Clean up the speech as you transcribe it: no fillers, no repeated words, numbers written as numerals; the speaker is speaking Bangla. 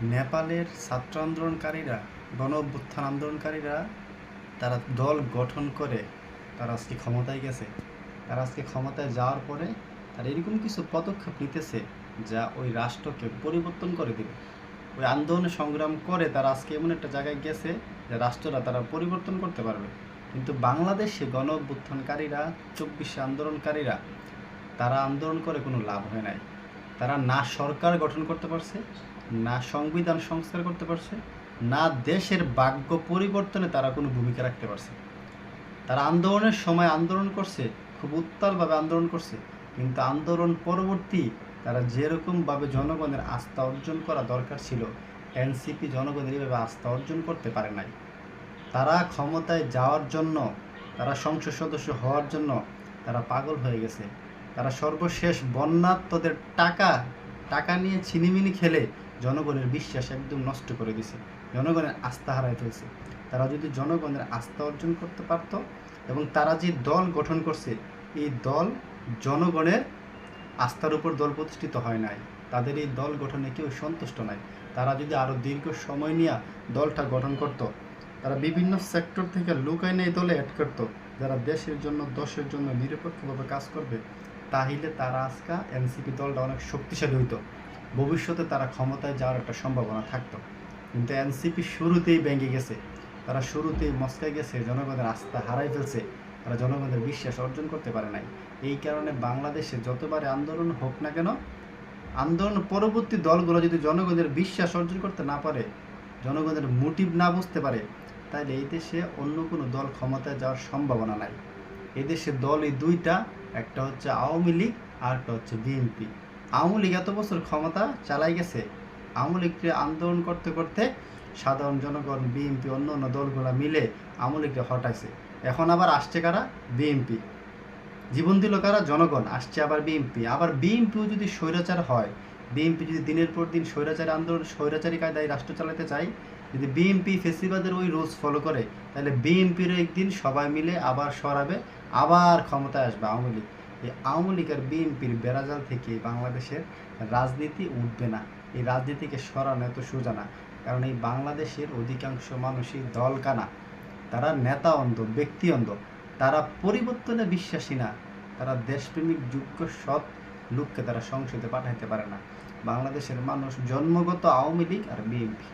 নেপালের ছাত্র আন্দোলনকারীরা, গণ অভ্যুত্থান আন্দোলনকারীরা তারা দল গঠন করে তারা আজকে ক্ষমতায় গেছে। তারা আজকে ক্ষমতায় যাওয়ার পরে তারা এরকম কিছু পদক্ষেপ নিতেছে যা ওই রাষ্ট্রকে পরিবর্তন করে দেবে। ওই আন্দোলনে সংগ্রাম করে তারা আজকে এমন একটা জায়গায় গেছে যে রাষ্ট্রটা তারা পরিবর্তন করতে পারবে। কিন্তু বাংলাদেশে গণ অভ্যুত্থানকারীরা, 24শে আন্দোলনকারীরা, তারা আন্দোলন করে কোনো লাভ হয় নাই। তারা না সরকার গঠন করতে পারছে, না সংবিধান সংস্কার করতে পারছে, না দেশের ভাগ্য পরিবর্তনে তারা কোনো ভূমিকা রাখতে পারছে। তারা আন্দোলনের সময় আন্দোলন করছে, খুব উত্তালভাবে আন্দোলন করছে, কিন্তু আন্দোলন পরবর্তী তারা যেরকমভাবে জনগণের আস্থা অর্জন করা দরকার ছিল, এনসিপি জনগণের এইভাবে আস্থা অর্জন করতে পারে নাই। তারা ক্ষমতায় যাওয়ার জন্য, তারা সংসদ সদস্য হওয়ার জন্য তারা পাগল হয়ে গেছে। তারা সর্বশেষ বন্যার্তদের টাকা টাকা নিয়ে ছিনিমিনি খেলে জনগণের বিশ্বাস একদম নষ্ট করে দিছে, জনগণের আস্থা হারাই ফেলছে। তারা যদি জনগণের আস্থা অর্জন করতে পারত, এবং তারা যে দল গঠন করছে, এই দল জনগণের আস্থার উপর দল প্রতিষ্ঠিত হয় নাই, তাদের এই দল গঠনে কেউ সন্তুষ্ট নাই। তারা যদি আরও দীর্ঘ সময় নিয়ে দলটা গঠন করত, তারা বিভিন্ন সেক্টর থেকে লোক এনে এই দলে অ্যাড করতো যারা দেশের জন্য, দশের জন্য নিরপেক্ষভাবে কাজ করবে, তাহলে তারা আজকে এনসিপি দলটা অনেক শক্তিশালী হইতো। ভবিষ্যতে তারা ক্ষমতায় যাওয়ার একটা সম্ভাবনা থাকতো। কিন্তু এনসিপি শুরুতেই ভেঙে গেছে, তারা শুরুতেই মস্কায় গেছে, জনগণের আস্থা হারাই ফেলছে, তারা জনগণের বিশ্বাস অর্জন করতে পারে নাই। এই কারণে বাংলাদেশে যতবারে আন্দোলন হোক না কেন, আন্দোলন পরবর্তী দলগুলো যদি জনগণের বিশ্বাস অর্জন করতে না পারে, জনগণের মোটিভ না বুঝতে পারে, তাহলে এই দেশে অন্য কোনো দল ক্ষমতায় যাওয়ার সম্ভাবনা নাই। এদেশে দল এই দুইটা, একটা হচ্ছে আওয়ামী লীগ আর একটা হচ্ছে বিএনপি। আওয়ামী লীগ এত বছর ক্ষমতা চালাই গেছে, আওয়ামী লীগকে আন্দোলন করতে করতে সাধারণ জনগণ, বিএনপি, অন্য অন্য দলগুলো মিলে আওয়ামী লীগকে হটাইছে। এখন আবার আসছে কারা? বিএনপি। জীবন দিল কারা? জনগণ। আসছে আবার বিএনপি। আবার বিএনপিও যদি স্বৈরাচার হয়, বিএনপি যদি দিনের পর দিন স্বৈরাচারী আন্দোলন, স্বৈরাচারী কায়দায় রাষ্ট্র চালাতে চায়, যদি বিএনপি ফেসিবাদের ওই রুলস ফলো করে, তাহলে বিএনপির একদিন সবাই মিলে আবার সরাবে, আবার ক্ষমতায় আসবে আওয়ামী লীগ। এই আওয়ামী লীগ আর বিএনপির বেড়াজাল থেকে বাংলাদেশের রাজনীতি উঠবে না। এই রাজনীতিকে সরানো এত সোজা না, কারণ এই বাংলাদেশের অধিকাংশ মানুষই দলকানা। তারা নেতা অন্ধ, ব্যক্তি অন্ধ। তারা পরিবর্তনে বিশ্বাসী না। তারা দেশপ্রেমিক, যোগ্য, সৎ লোককে তারা সংসদে পাঠাইতে পারে না। বাংলাদেশের মানুষ জন্মগত আওয়ামী লীগ আর বিএনপি।